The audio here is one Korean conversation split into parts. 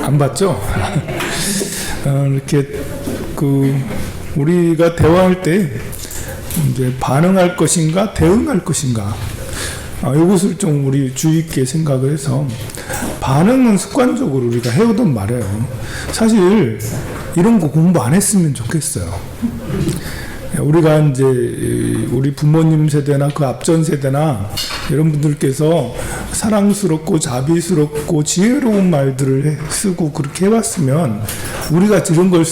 안 봤죠? 이렇게 우리가 대화할 때 이제 반응할 것인가 대응할 것인가, 이것을 좀 우리 주의 있게 생각을 해서, 반응은 습관적으로 우리가 해오던 말이에요. 사실 이런 거 공부 안 했으면 좋겠어요. 우리가 이제 우리 부모님 세대나 그 앞전 세대나 이런 분들께서 사랑스럽고 자비스럽고 지혜로운 말들을 쓰고 그렇게 해왔으면 우리가 이런 걸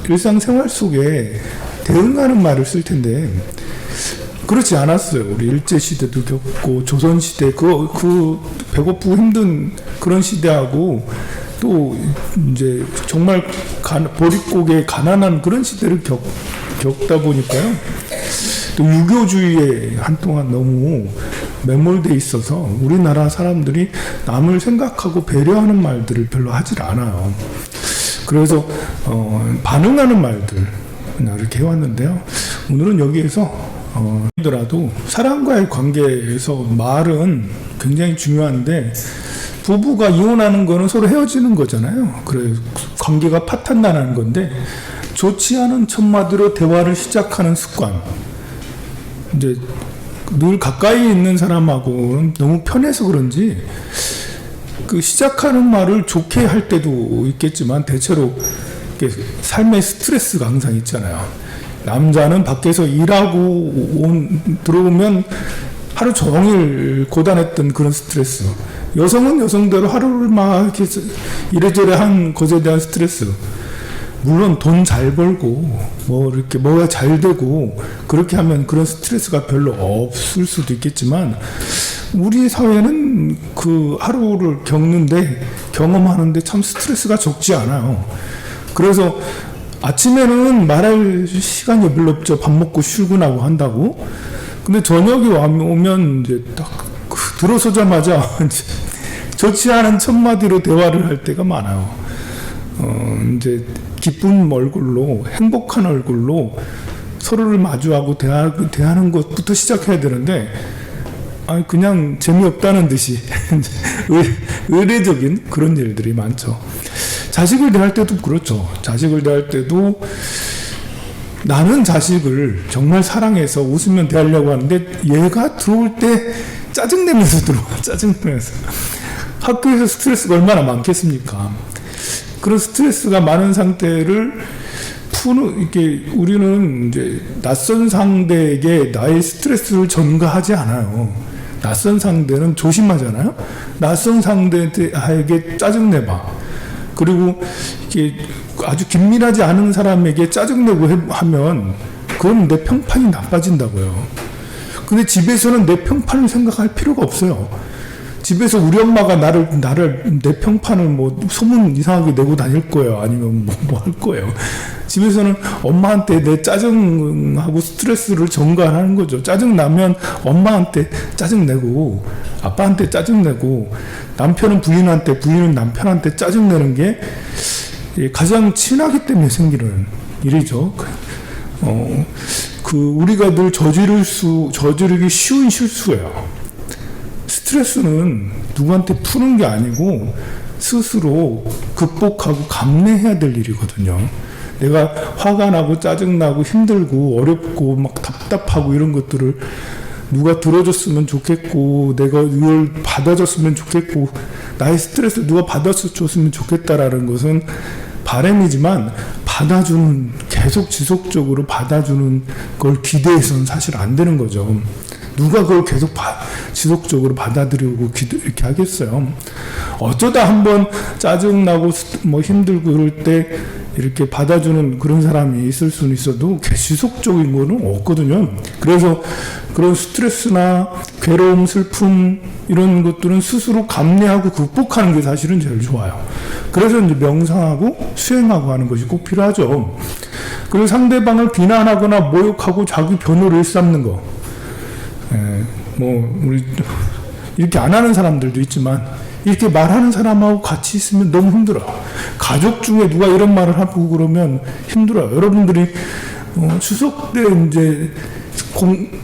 일상생활 속에 대응하는 말을 쓸 텐데 그렇지 않았어요. 우리 일제시대도 겪고 조선시대 그 배고프고 힘든 그런 시대하고 또 이제 정말 보릿고개 가난한 그런 시대를 겪다 보니까요. 또 유교주의에 한동안 너무 매몰돼 있어서 우리나라 사람들이 남을 생각하고 배려하는 말들을 별로 하질 않아요. 그래서 반응하는 말들 그냥 이렇게 해왔는데요. 오늘은 여기에서 더라도 사람과의 관계에서 말은 굉장히 중요한데, 부부가 이혼하는 거는 서로 헤어지는 거잖아요. 그래 관계가 파탄나는 건데, 좋지 않은 첫마디로 대화를 시작하는 습관. 이제 늘 가까이 있는 사람하고는 너무 편해서 그런지 그 시작하는 말을 좋게 할 때도 있겠지만 대체로 삶의 스트레스가 항상 있잖아요. 남자는 밖에서 일하고 들어오면 하루 종일 고단했던 그런 스트레스, 여성은 여성대로 하루를 막 이렇게 이래저래 한 것에 대한 스트레스. 물론 돈 잘 벌고 이렇게 뭐가 잘 되고 그렇게 하면 그런 스트레스가 별로 없을 수도 있겠지만, 우리 사회는 그 하루를 경험하는데 참 스트레스가 적지 않아요. 그래서 아침에는 말할 시간이 별로 없죠. 밥 먹고 출근하고 한다고. 근데 저녁에 오면 이제 딱 들어서자마자 좋지 않은 첫마디로 대화를 할 때가 많아요. 이제 기쁜 얼굴로, 행복한 얼굴로 서로를 마주하고 대하는 것부터 시작해야 되는데, 그냥 재미없다는 듯이 의례적인 그런 일들이 많죠. 자식을 대할 때도 그렇죠. 자식을 대할 때도 나는 자식을 정말 사랑해서 웃으면 대하려고 하는데, 얘가 들어올 때 짜증내면서 들어와. 짜증내면서. 학교에서 스트레스가 얼마나 많겠습니까? 그런 스트레스가 많은 상태를 이렇게 우리는 이제 낯선 상대에게 나의 스트레스를 전가하지 않아요. 낯선 상대는 조심하잖아요. 낯선 상대에게 짜증내봐. 그리고 이게 아주 긴밀하지 않은 사람에게 짜증내고 하면 그건 내 평판이 나빠진다고요. 근데 집에서는 내 평판을 생각할 필요가 없어요. 집에서 우리 엄마가 내 평판을 소문 이상하게 내고 다닐 거예요. 아니면 뭐 할 거예요. 집에서는 엄마한테 내 짜증하고 스트레스를 전가하는 거죠. 짜증나면 엄마한테 짜증내고, 아빠한테 짜증내고, 남편은 부인한테, 부인은 남편한테 짜증내는 게 가장 친하기 때문에 생기는 일이죠. 우리가 늘 저지르기 쉬운 실수예요. 스트레스는 누구한테 푸는 게 아니고 스스로 극복하고 감내해야 될 일이거든요. 내가 화가 나고 짜증나고 힘들고 어렵고 막 답답하고 이런 것들을 누가 들어줬으면 좋겠고, 내가 이걸 받아줬으면 좋겠고, 나의 스트레스 누가 받아줬으면 좋겠다라는 것은 바람이지만, 계속 지속적으로 받아주는 걸 기대해서는 사실 안 되는 거죠. 누가 그걸 계속 지속적으로 받아들이고 이렇게 하겠어요. 어쩌다 한번 짜증나고 힘들고 이럴 때 이렇게 받아주는 그런 사람이 있을 수는 있어도 지속적인 거는 없거든요. 그래서 그런 스트레스나 괴로움, 슬픔 이런 것들은 스스로 감내하고 극복하는 게 사실은 제일 좋아요. 그래서 이제 명상하고 수행하고 하는 것이 꼭 필요하죠. 그리고 상대방을 비난하거나 모욕하고 자기 변호를 일삼는 거. 우리 이렇게 안 하는 사람들도 있지만, 이렇게 말하는 사람하고 같이 있으면 너무 힘들어. 가족 중에 누가 이런 말을 하고 그러면 힘들어요. 여러분들이 추석 때 이제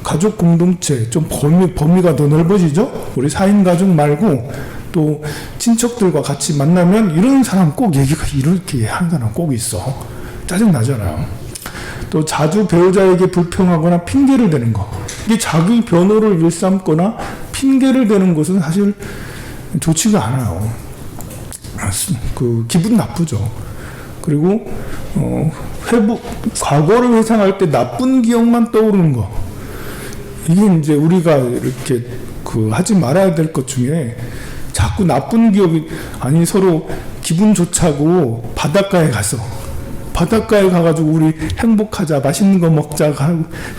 가족 공동체 좀 범위가 더 넓어지죠. 우리 4인 가족 말고 또 친척들과 같이 만나면 이런 사람 꼭 얘기가 이렇게 하는 사람 꼭 있어. 짜증나잖아요. 또 자주 배우자에게 불평하거나 핑계를 대는 거. 이게 자기 변호를 일삼거나 핑계를 대는 것은 사실 좋지가 않아요. 기분 나쁘죠. 그리고 과거를 회상할 때 나쁜 기억만 떠오르는 거. 이게 이제 우리가 이렇게 하지 말아야 될 것 중에 자꾸 나쁜 기억이, 아니 서로 기분 좋자고 바닷가에 가가지고 우리 행복하자, 맛있는 거 먹자,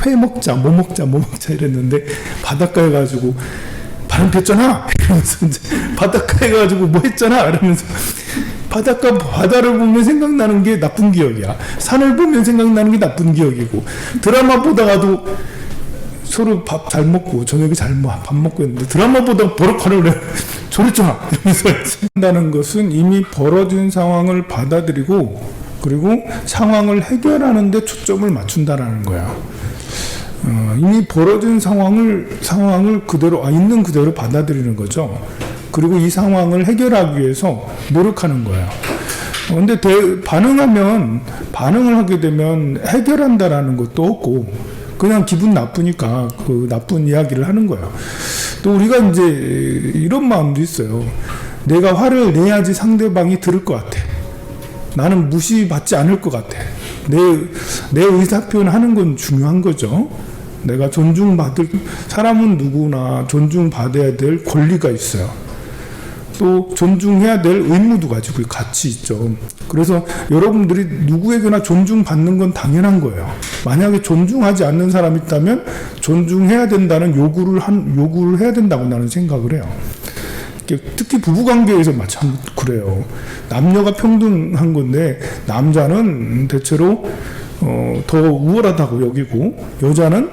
회 먹자, 뭐 먹자 이랬는데 바닷가에 가지고 바람 폈잖아 이러면서 이제 바닷가에 가지고 뭐 했잖아 이러면서 바다를 보면 생각나는 게 나쁜 기억이야. 산을 보면 생각나는 게 나쁜 기억이고, 드라마 보다가도 서로 밥 잘 먹고 저녁에 밥 먹고 있는데 드라마 보다가 버럭하려고 그래. 저랬잖아 이러면서 한다는 것은 이미 벌어진 상황을 받아들이고 그리고 상황을 해결하는 데 초점을 맞춘다라는 거야. 이미 벌어진 상황을 그대로 있는 그대로 받아들이는 거죠. 그리고 이 상황을 해결하기 위해서 노력하는 거야. 근데 반응을 하게 되면 해결한다라는 것도 없고 그냥 기분 나쁘니까 그 나쁜 이야기를 하는 거야. 또 우리가 이제 이런 마음도 있어요. 내가 화를 내야지 상대방이 들을 것 같아. 나는 무시받지 않을 것 같아. 내 의사표현 하는 건 중요한 거죠. 내가 사람은 누구나 존중받아야 될 권리가 있어요. 또 존중해야 될 의무도 가지고 같이 있죠. 그래서 여러분들이 누구에게나 존중받는 건 당연한 거예요. 만약에 존중하지 않는 사람이 있다면 존중해야 된다는 요구를 해야 된다고 나는 생각을 해요. 특히 부부관계에서 마찬가지로 그래요. 남녀가 평등한 건데 남자는 대체로 더 우월하다고 여기고 여자는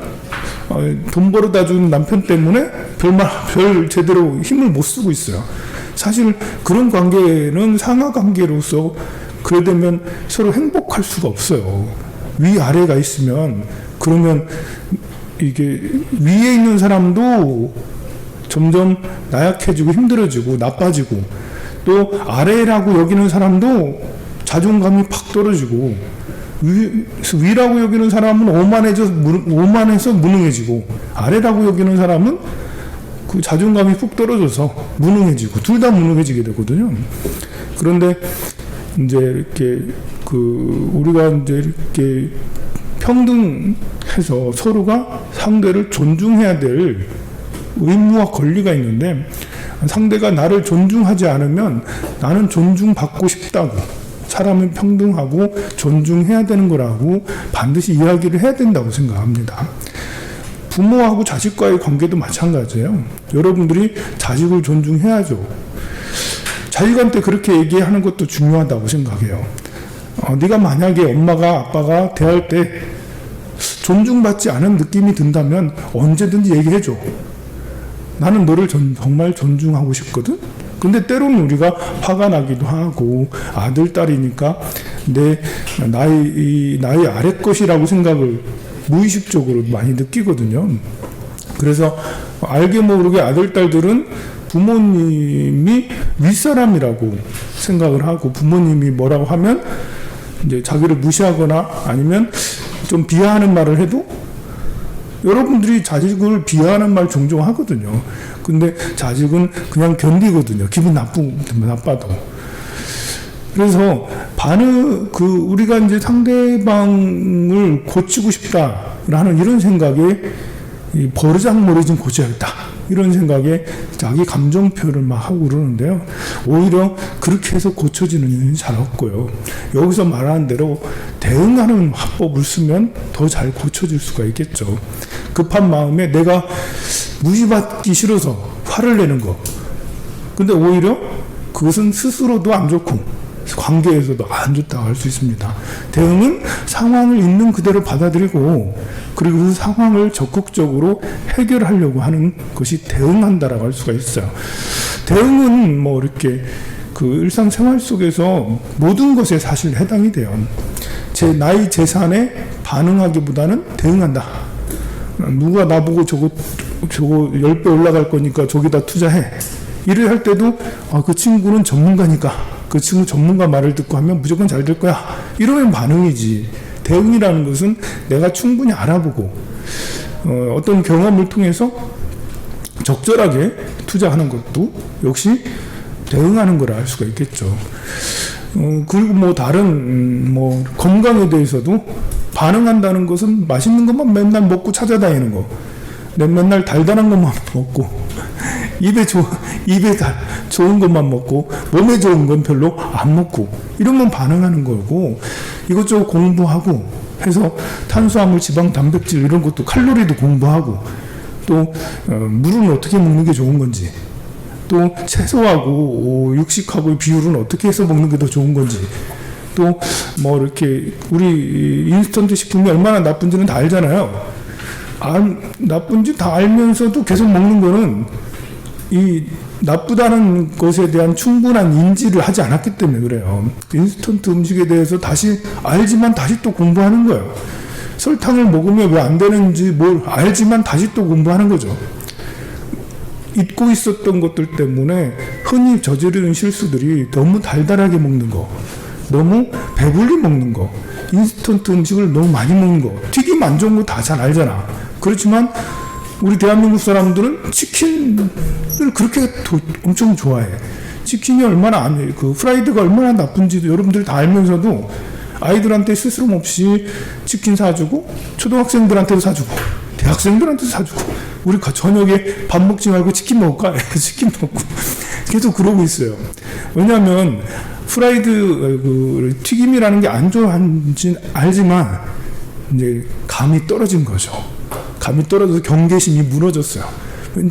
돈 벌어다 준 남편 때문에 별 제대로 힘을 못 쓰고 있어요. 사실 그런 관계는 상하 관계로서 그래 되면 서로 행복할 수가 없어요. 위아래가 있으면 그러면 이게 위에 있는 사람도 점점 나약해지고 힘들어지고 나빠지고 또 아래라고 여기는 사람도 자존감이 팍 떨어지고 위라고 여기는 사람은 오만해서 무능해지고 아래라고 여기는 사람은 그 자존감이 푹 떨어져서 무능해지고 둘 다 무능해지게 되거든요. 그런데 이제 이렇게 우리가 이제 이렇게 평등해서 서로가 상대를 존중해야 될 의무와 권리가 있는데 상대가 나를 존중하지 않으면 나는 존중받고 싶다고 사람은 평등하고 존중해야 되는 거라고 반드시 이야기를 해야 된다고 생각합니다. 부모하고 자식과의 관계도 마찬가지예요. 여러분들이 자식을 존중해야죠. 자식한테 그렇게 얘기하는 것도 중요하다고 생각해요. 네가 만약에 엄마가 아빠가 대할 때 존중받지 않은 느낌이 든다면 언제든지 얘기해줘. 나는 너를 정말 존중하고 싶거든. 근데 때로는 우리가 화가 나기도 하고 아들 딸이니까 나의 아래 것이라고 생각을 무의식적으로 많이 느끼거든요. 그래서 알게 모르게 아들 딸들은 부모님이 윗사람이라고 생각을 하고 부모님이 뭐라고 하면 이제 자기를 무시하거나 아니면 좀 비하하는 말을 해도 여러분들이 자식을 비하하는 말 종종 하거든요. 근데 자식은 그냥 견디거든요. 기분 나빠도. 그래서 우리가 이제 상대방을 고치고 싶다라는 이런 생각에 버르장머리 좀 고쳐야겠다. 이런 생각에 자기 감정 표현을 막 하고 그러는데요. 오히려 그렇게 해서 고쳐지는 일은 잘 없고요. 여기서 말하는 대로 대응하는 화법을 쓰면 더 잘 고쳐질 수가 있겠죠. 급한 마음에 내가 무시받기 싫어서 화를 내는 거. 근데 오히려 그것은 스스로도 안 좋고 관계에서도 안 좋다고 할 수 있습니다. 대응은 상황을 있는 그대로 받아들이고 그리고 그 상황을 적극적으로 해결하려고 하는 것이 대응한다라고 할 수가 있어요. 대응은 뭐 이렇게 일상생활 속에서 모든 것에 사실 해당이 돼요. 나의 재산에 반응하기보다는 대응한다. 누가 나보고 저거 10배 올라갈 거니까 저기다 투자해. 일을 할 때도 그 친구는 전문가니까 그 친구 전문가 말을 듣고 하면 무조건 잘 될 거야. 이러면 반응이지. 대응이라는 것은 내가 충분히 알아보고 어떤 경험을 통해서 적절하게 투자하는 것도 역시 대응하는 거라 할 수가 있겠죠. 그리고 뭐 다른 뭐 건강에 대해서도 반응한다는 것은 맛있는 것만 맨날 먹고 찾아다니는 거. 맨날 달달한 것만 먹고 입에 좋은 것만 먹고 몸에 좋은 건 별로 안 먹고 이러면 반응하는 거고, 이것저것 공부하고 해서 탄수화물, 지방, 단백질 이런 것도 칼로리도 공부하고 또 물은 어떻게 먹는 게 좋은 건지, 또 채소하고 육식하고의 비율은 어떻게 해서 먹는 게 더 좋은 건지, 또 뭐 이렇게 우리 인스턴트 식품이 얼마나 나쁜지는 다 알잖아요. 나쁜지 다 알면서도 계속 먹는 거는 이 나쁘다는 것에 대한 충분한 인지를 하지 않았기 때문에 그래요. 인스턴트 음식에 대해서 다시 알지만 다시 또 공부하는 거예요. 설탕을 먹으면 왜 안 되는지 뭘 알지만 다시 또 공부하는 거죠. 잊고 있었던 것들 때문에 흔히 저지르는 실수들이 너무 달달하게 먹는 거, 너무 배불리 먹는 거, 인스턴트 음식을 너무 많이 먹는 거, 튀김 안 좋은 거 다 잘 알잖아. 그렇지만 우리 대한민국 사람들은 치킨을 그렇게 엄청 좋아해. 치킨이 얼마나 그 프라이드가 얼마나 나쁜지도 여러분들 다 알면서도 아이들한테 스스럼 없이 치킨 사주고, 초등학생들한테도 사주고, 대학생들한테도 사주고, 우리 저녁에 밥 먹지 말고 치킨 먹을까? 치킨 먹고 계속 그러고 있어요. 왜냐하면 프라이드 튀김이라는 게 안 좋아하는지 알지만 이제 감이 떨어진 거죠. 감이 떨어져서 경계심이 무너졌어요.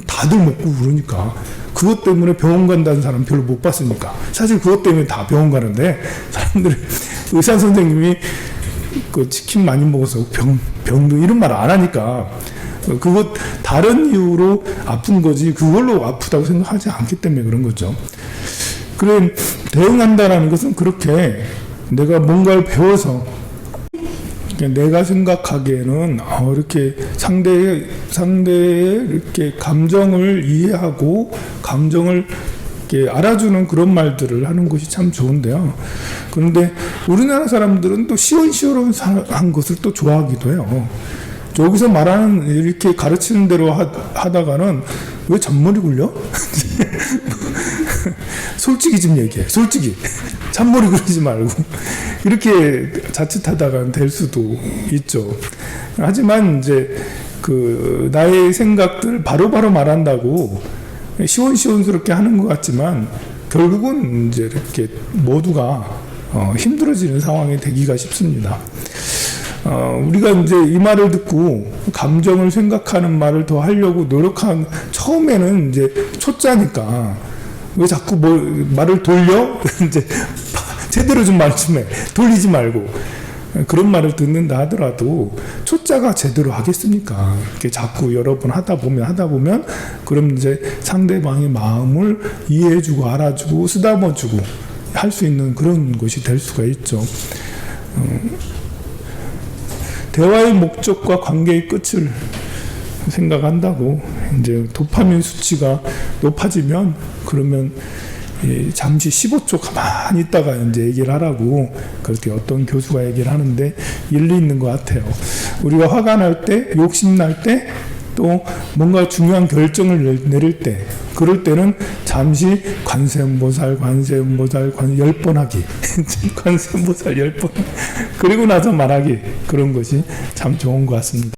다들 먹고 그러니까. 그것 때문에 병원 간다는 사람 별로 못 봤으니까. 사실 그것 때문에 다 병원 가는데, 사람들이 의사 선생님이 그 치킨 많이 먹어서 병도 이런 말 안 하니까 그것 다른 이유로 아픈 거지 그걸로 아프다고 생각하지 않기 때문에 그런 거죠. 그래, 대응한다라는 것은 그렇게 내가 뭔가를 배워서 내가 생각하기에는 이렇게 상대의 이렇게 감정을 이해하고 감정을 이렇게 알아주는 그런 말들을 하는 것이 참 좋은데요. 그런데 우리나라 사람들은 또 시원시원한 것을 또 좋아하기도 해요. 여기서 말하는 이렇게 가르치는 대로 하다가는 왜 잔머리 굴려? 솔직히 좀 얘기해. 솔직히 잔머리 굴리지 말고 이렇게 자칫하다가 될 수도 있죠. 하지만 이제 그 나의 생각들 바로바로 말한다고 시원시원스럽게 하는 것 같지만 결국은 이제 이렇게 모두가 힘들어지는 상황이 되기가 쉽습니다. 우리가 이제 이 말을 듣고 감정을 생각하는 말을 더 하려고 노력한 처음에는 이제 초짜니까 왜 자꾸 말을 돌려? 이제 제대로 좀 말 좀 해. 돌리지 말고. 그런 말을 듣는다 하더라도 초짜가 제대로 하겠습니까? 이렇게 자꾸 여러 번 하다 보면 그럼 이제 상대방의 마음을 이해해주고 알아주고 쓰다듬어주고 할 수 있는 그런 것이 될 수가 있죠. 대화의 목적과 관계의 끝을 생각한다고 이제 도파민 수치가 높아지면 그러면 잠시 15초 가만히 있다가 이제 얘기를 하라고 그렇게 어떤 교수가 얘기를 하는데 일리 있는 것 같아요. 우리가 화가 날 때, 욕심 날 때, 또 뭔가 중요한 결정을 내릴 때, 그럴 때는 잠시 관세음보살 10번 하기 관세음보살 10번 그리고 나서 말하기, 그런 것이 참 좋은 것 같습니다.